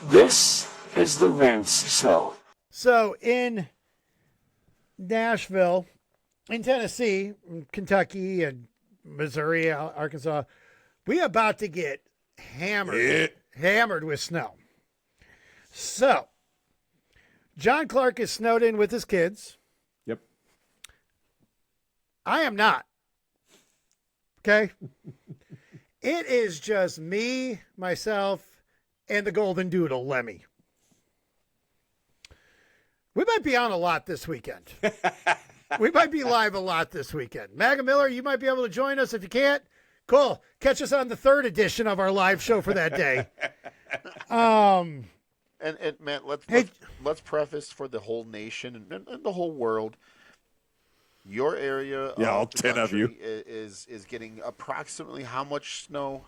This is the Vince Show. So in Nashville, in Tennessee, Kentucky, and Missouri, Arkansas, we about to get hammered with snow. So John Clark is snowed in with his kids. Yep. I am not. Okay. It is just me, myself, and the golden doodle, Lemmy. We might be on a lot this weekend. We might be live a lot this weekend. Maga Miller, you might be able to join us. If you can't, cool. Catch us on the 3rd edition of our live show for that day. And Matt, let's preface for the whole nation and the whole world. Your area, all 10 of you, is getting approximately how much snow?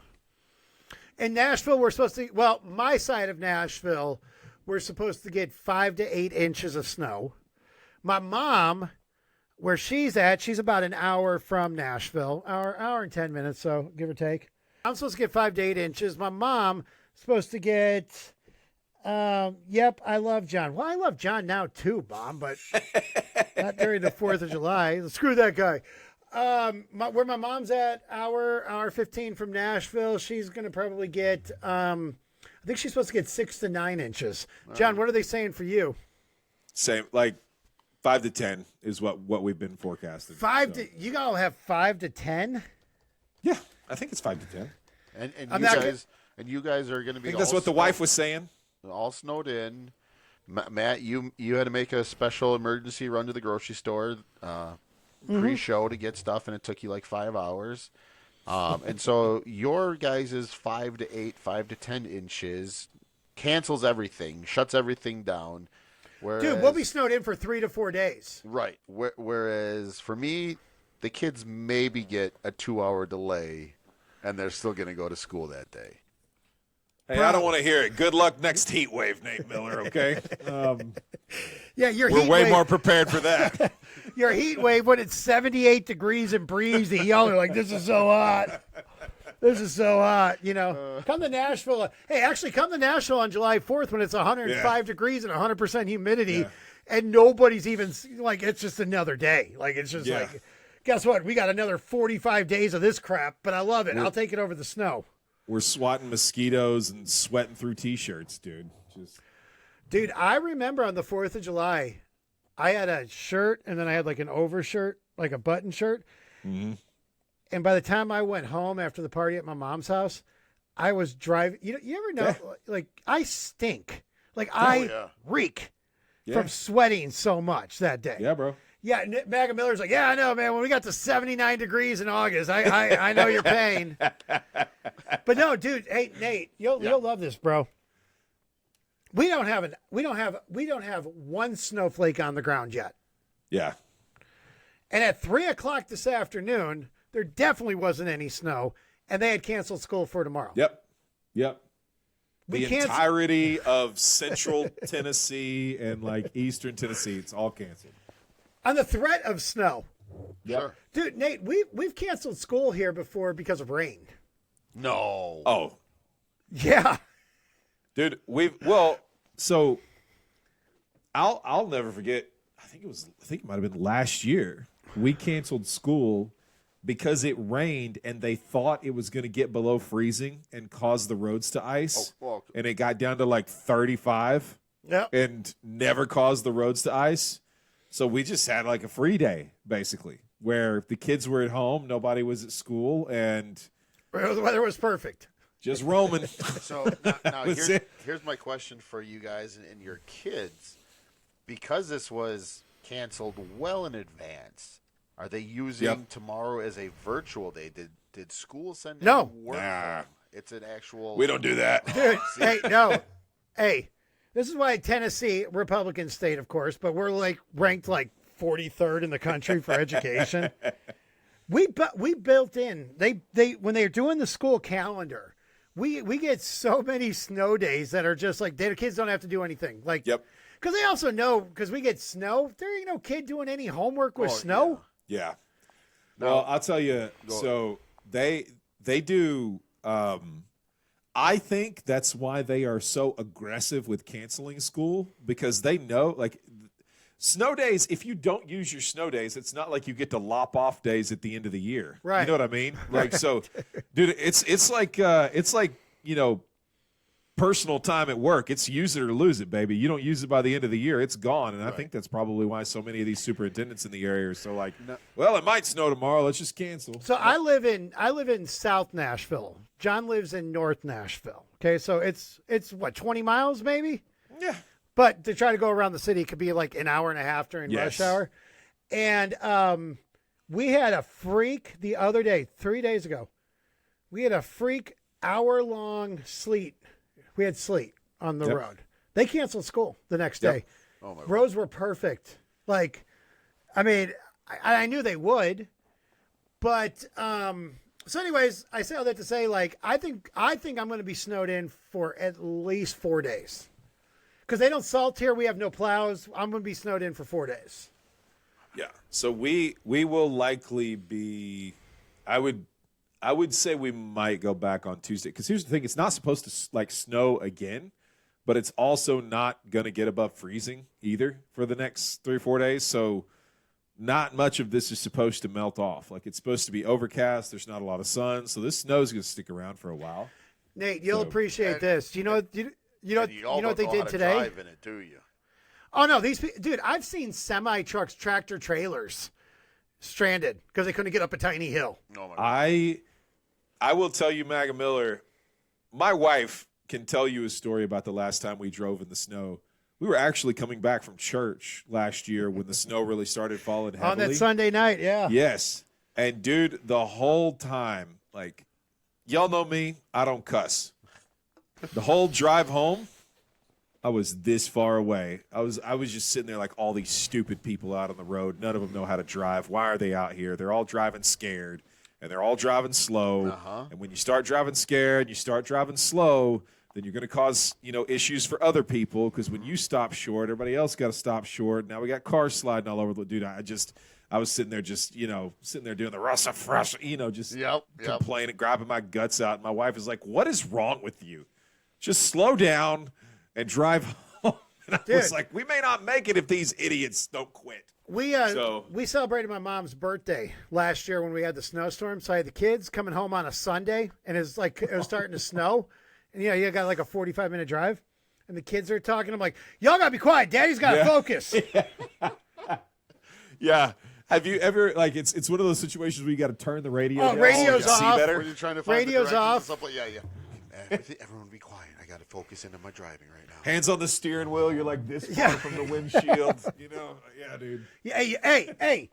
In Nashville, we're supposed to. Well, my side of Nashville, we're supposed to get 5 to 8 inches of snow. My mom, where she's at, she's about an hour from Nashville, hour and 10 minutes, so give or take. I'm supposed to get 5 to 8 inches. My mom supposed to get. Yep, I love John. Well, I love John now too, Mom, but not during the 4th of July. Screw that guy. Where my mom's at, hour 15 from Nashville, she's going to probably get, I think she's supposed to get 6 to 9 inches. John, what are they saying for you? Same, like 5 to 10 is what we've been forecasting. You all have 5 to 10? Yeah, I think it's 5 to 10. And you guys are going to be. I think that's what the wife was saying. All snowed in. Matt, you had to make a special emergency run to the grocery store pre-show to get stuff, and it took you like 5 hours. And so your guys' 5 to 8, 5 to 10 inches cancels everything, shuts everything down. Dude, we'll be snowed in for 3 to 4 days. Right. Whereas for me, the kids maybe get a 2-hour delay, and they're still going to go to school that day. Hey, I don't want to hear it. Good luck next heat wave, Nate Miller, okay? Yeah, we're way more prepared for that. Your heat wave when it's 78 degrees and breezy, y'all are like, this is so hot. This is so hot, you know. Come to Nashville. Hey, actually, come to Nashville on July 4th when it's 105 degrees and 100% humidity, and nobody's even, like, it's just another day. Like, it's just like, guess what? We got another 45 days of this crap, but I love it. I'll take it over the snow. We're swatting mosquitoes and sweating through T-shirts, dude. Dude, I remember on the 4th of July, I had a shirt, and then I had like an overshirt, like a button shirt. Mm-hmm. And by the time I went home after the party at my mom's house, I was driving. You ever know, like, I stink. Like, I reek from sweating so much that day. Yeah, bro. Yeah, Maga Miller's like, yeah, I know, man. When we got to 79 degrees in August, I know your pain. But no, dude, hey Nate, you'll love this, bro. We don't have one snowflake on the ground yet. Yeah. And at 3:00 this afternoon, there definitely wasn't any snow, and they had canceled school for tomorrow. Yep. The entirety of central Tennessee and like eastern Tennessee, it's all canceled. On the threat of snow. Yep. Sure. Dude, Nate, we've canceled school here before because of rain. No. Oh. Yeah. Dude, so I'll never forget, I think it might have been last year. We canceled school because it rained and they thought it was going to get below freezing and cause the roads to ice. And it got down to like 35 and never caused the roads to ice. So we just had like a free day, basically, where the kids were at home, nobody was at school, and the weather was perfect. Just roaming. So now here's my question for you guys and your kids. Because this was canceled well in advance, are they using tomorrow as a virtual day? Did school send No. work? Nah. It's an actual. We don't do that. Dude, hey, no. Hey, this is why Tennessee, Republican state, of course, but we're like ranked like 43rd in the country for education. We built in, they when they're doing the school calendar, we get so many snow days that are just like, the kids don't have to do anything. Like, because they also know, because we get snow, there ain't no kid doing any homework with snow. Yeah. Well, I'll tell you. So they do. I think that's why they are so aggressive with canceling school, because they know, like, snow days, if you don't use your snow days, it's not like you get to lop off days at the end of the year. Right. You know what I mean? Like, so, dude, it's like, you know, personal time at work. It's use it or lose it, baby. You don't use it by the end of the year, it's gone. And I think that's probably why so many of these superintendents in the area are so like, well, it might snow tomorrow. Let's just cancel. So I live in South Nashville. John lives in North Nashville. Okay, so it's what, 20 miles maybe? Yeah. But to try to go around the city could be like an hour and a half during rush hour. And we had a freak the other day, 3 days ago. We had a freak hour-long sleet. We had sleet on the road. They canceled school the next day. Oh, my Roads were perfect. Like, I mean, I knew they would. But, so anyways, I say all that to say, like, I think I'm going to be snowed in for at least 4 days. Because they don't salt here. We have no plows. I'm going to be snowed in for 4 days. Yeah. So we will likely be, I would say we might go back on Tuesday. Because here's the thing. It's not supposed to, like, snow again. But it's also not going to get above freezing either for the next 3 or 4 days. So not much of this is supposed to melt off. Like, it's supposed to be overcast. There's not a lot of sun. So this snow is going to stick around for a while. Nate, you'll appreciate this. Do you know what they did today? Drive in it, do you? Oh no, dude! I've seen semi trucks, tractor trailers stranded because they couldn't get up a tiny hill. Oh my God. I will tell you, Maga Miller, my wife can tell you a story about the last time we drove in the snow. We were actually coming back from church last year when the snow really started falling heavily. On that Sunday night, yeah. Yes. And, dude, the whole time, like, y'all know me, I don't cuss. The whole drive home, I was this far away. I was just sitting there like all these stupid people out on the road. None of them know how to drive. Why are they out here? They're all driving scared, and they're all driving slow. And when you start driving scared, you start driving slow, then you're going to cause, issues for other people, because when you stop short, everybody else got to stop short. Now we got cars sliding all over the dude. I was sitting there just, sitting there doing the Russa Frussa, just complaining, grabbing my guts out. And my wife is like, what is wrong with you? Just slow down and drive home. And I was like, we may not make it if these idiots don't quit. We celebrated my mom's birthday last year when we had the snowstorm. So I had the kids coming home on a Sunday, and it was starting to snow. And you got like a 45-minute drive, and the kids are talking. I'm like, y'all gotta be quiet. Daddy's gotta focus. Yeah. Have you ever, like, it's one of those situations where you got to turn the radio down radio's so you can off. see better? When you're trying to find Radio's the off. Stuff like, everyone be quiet. I got to focus into my driving right now. Hands on the steering wheel. You're like this far from the windshield. Yeah, dude. Yeah, hey.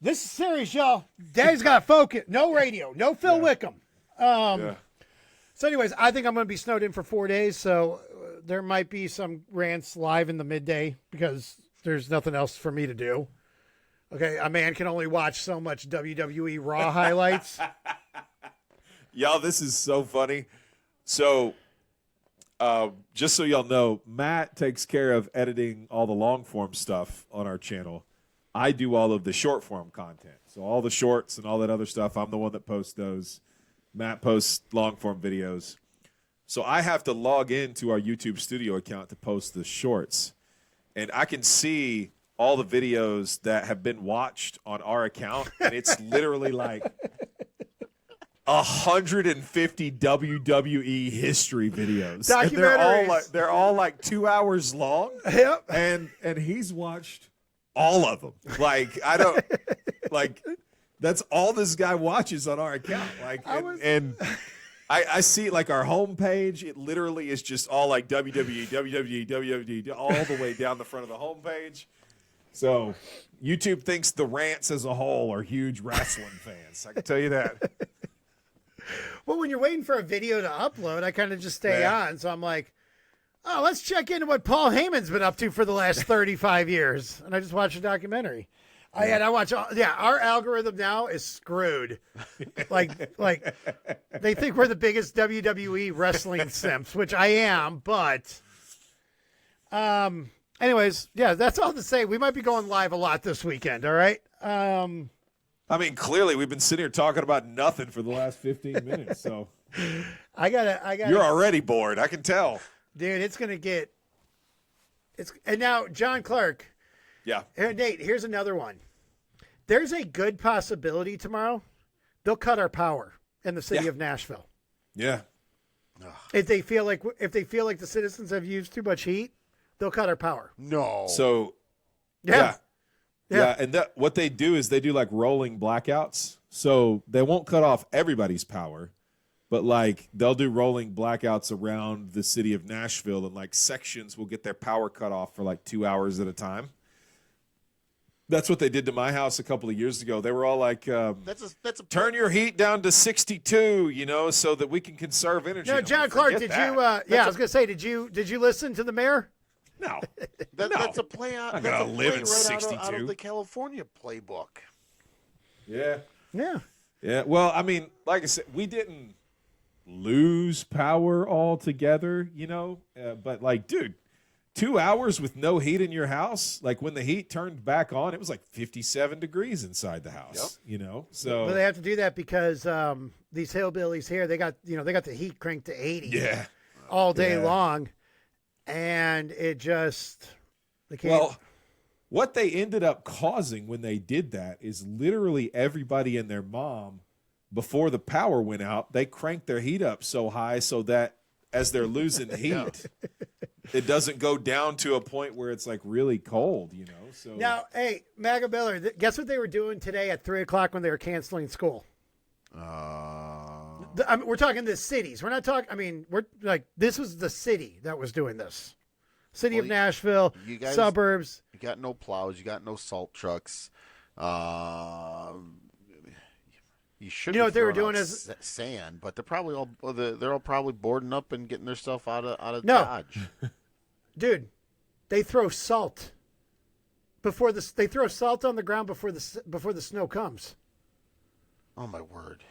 This is serious, y'all. Daddy's got to focus. No radio. No Phil Wickham. So anyways, I think I'm going to be snowed in for 4 days. So there might be some rants live in the midday because there's nothing else for me to do. Okay, a man can only watch so much WWE Raw highlights. Y'all, this is so funny. So, just so y'all know, Matt takes care of editing all the long form stuff on our channel. I do all of the short form content. So all the shorts and all that other stuff, I'm the one that posts those. Matt posts long form videos. So I have to log into our YouTube studio account to post the shorts. And I can see all the videos that have been watched on our account, and it's literally like 150 WWE history videos. Documentaries. They're all like 2 hours long. Yep. And he's watched all of them. Like, I don't like, that's all this guy watches on our account. Like, I see like our homepage. It literally is just all like WWE, all the way down the front of the homepage. So YouTube thinks the rants as a whole are huge wrestling fans. I can tell you that. Well, when you're waiting for a video to upload, I kind of just stay on. So I'm like, oh, let's check into what Paul Heyman's been up to for the last 35 years. And I just watched a documentary. I watch. Our algorithm now is screwed. Like they think we're the biggest WWE wrestling simps, which I am. But, anyways, that's all to say. We might be going live a lot this weekend. All right. I mean, clearly we've been sitting here talking about nothing for the last 15 minutes. So I gotta. you're already bored. I can tell. Dude, it's gonna get. And now John Clark. Yeah. Here, Nate, here's another one. There's a good possibility tomorrow they'll cut our power in the city of Nashville. Yeah. If they feel like the citizens have used too much heat, they'll cut our power. No. So Yeah. and what they do is they do like rolling blackouts. So they won't cut off everybody's power, but like they'll do rolling blackouts around the city of Nashville, and like sections will get their power cut off for like 2 hours at a time. That's what they did to my house a couple of years ago. They were all like, that's a turn your heat down to 62, so that we can conserve energy. No, I'm John like, Clark, "Forget did you? that." I was gonna say, did you listen to the mayor? No. That's a play out. I'm That's gonna a live play in right out 62. of the California playbook. Yeah. Yeah. Yeah. Well, I mean, like I said, we didn't lose power altogether, but like, dude, 2 hours with no heat in your house, like when the heat turned back on, it was like 57 degrees inside the house, So But they have to do that because these hillbillies here, they got the heat cranked to 80 all day long, and it just they can't. Well, what they ended up causing when they did that is literally everybody and their mom, before the power went out, they cranked their heat up so high so that as they're losing heat, it doesn't go down to a point where it's like really cold, So Now, hey, Maga Miller, guess what they were doing today at 3:00 when they were canceling school? We're talking the cities. We're not talking. I mean, we're like this was the city that was doing this. City of Nashville, you guys, suburbs. You got no plows. You got no salt trucks. You should. You know what they were throwing doing out is sand, but they're probably all probably boarding up and getting their stuff out of No. Dodge. Dude, they throw salt before this. They throw salt on the ground before the snow comes. Oh my word!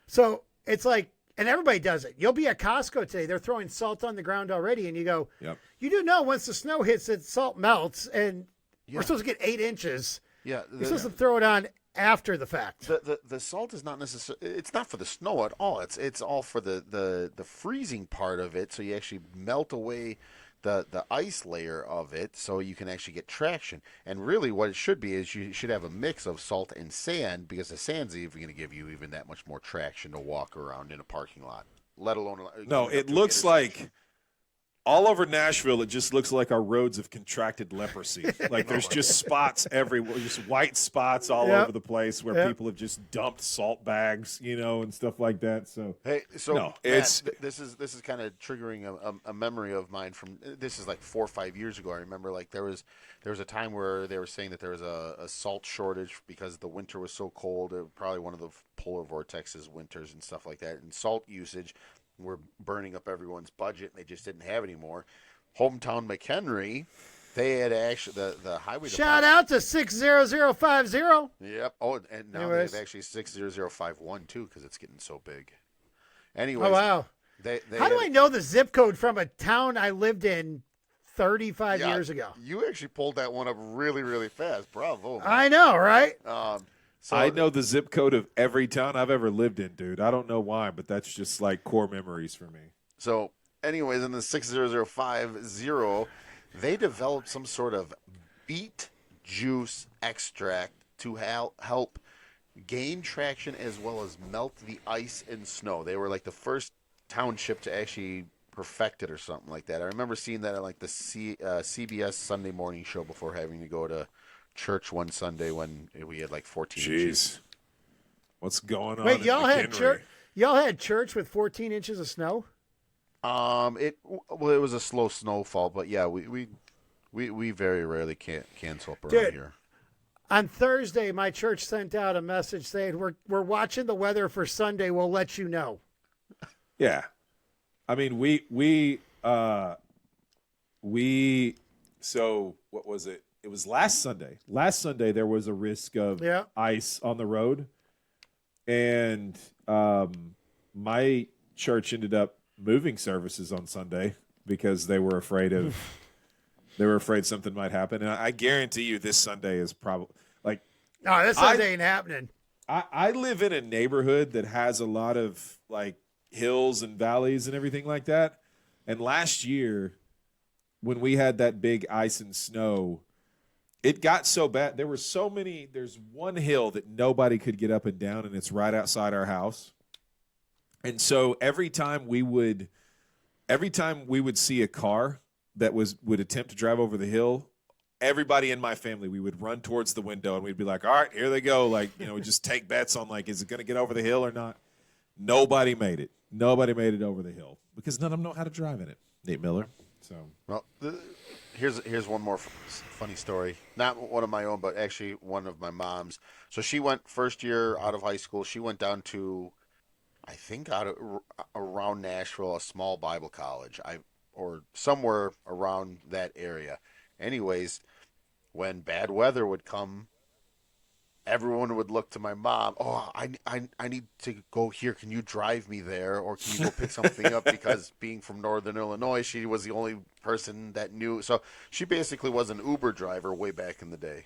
So it's like, and everybody does it. You'll be at Costco today. They're throwing salt on the ground already, and you go, Yep. You do know once the snow hits it, salt melts, and we're supposed to get 8 inches. Yeah, You're supposed to throw it on after the fact. The salt is not necessarily. It's not for the snow at all. It's all for the freezing part of it. So you actually melt away the ice layer of it, so you can actually get traction. And really, what it should be is you should have a mix of salt and sand, because the sand's even going to give you even that much more traction to walk around in a parking lot. Let alone No, it looks like all over Nashville, it just looks like our roads have contracted leprosy. Like there's just spots everywhere, just white spots all over the place where people have just dumped salt bags, and stuff like that. So no, it's Matt, this is kind of triggering a memory of mine from this is like 4 or 5 years ago. I remember like there was a time where they were saying that there was a salt shortage because the winter was so cold. It was probably one of the polar vortexes winters and stuff like that, and salt usage were burning up everyone's budget, and they just didn't have any more. Hometown McHenry, they had actually the highway Shout out to 60050. Yep. Oh, and now Anyways. they have actually 60051 too, because it's getting so big. Anyways, Oh wow! they How do had- I know the zip code from a town I lived in 35 years ago? You actually pulled that one up really, really fast. Bravo. Man. I know, right? So I know the zip code of every town I've ever lived in, dude. I don't know why, but that's just like core memories for me. So, anyways, in the 60050, they developed some sort of beet juice extract to help gain traction as well as melt the ice and snow. They were like the first township to actually perfect it or something like that. I remember seeing that on like the CBS Sunday morning show before having to go to church one Sunday when we had like 14 inches. What's going on? Wait, in y'all had McHenry? church? Y'all had church with 14 inches of snow? It was a slow snowfall, but yeah, we very rarely cancel up around Dude. here. On Thursday, my church sent out a message saying we're watching the weather for Sunday. We'll let you know. Yeah, I mean we so what was it? It was last Sunday. Last Sunday there was a risk of ice on the road, and my church ended up moving services on Sunday because they were afraid something might happen. And I guarantee you this Sunday is probably like Oh, this Sunday ain't happening. I live in a neighborhood that has a lot of like hills and valleys and everything like that. And last year, when we had that big ice and snow, it got so bad. There were so many. There's one hill that nobody could get up and down, and it's right outside our house. And so every time we would see a car that would attempt to drive over the hill, everybody in my family, we would run towards the window and we'd be like, all right, here they go. Like, we just take bets on like, is it going to get over the hill or not? Nobody made it. Nobody made it over the hill because none of them know how to drive in it. Nate Miller. So, well, here's one more funny story. Not one of my own, but actually one of my mom's. So she went first year out of high school. She went down to, I think around Nashville, a small Bible college, or somewhere around that area. Anyways, when bad weather would come, everyone would look to my mom. Oh, I need to go here. Can you drive me there, or can you go pick something up? Because being from Northern Illinois, she was the only person that knew. So she basically was an Uber driver way back in the day.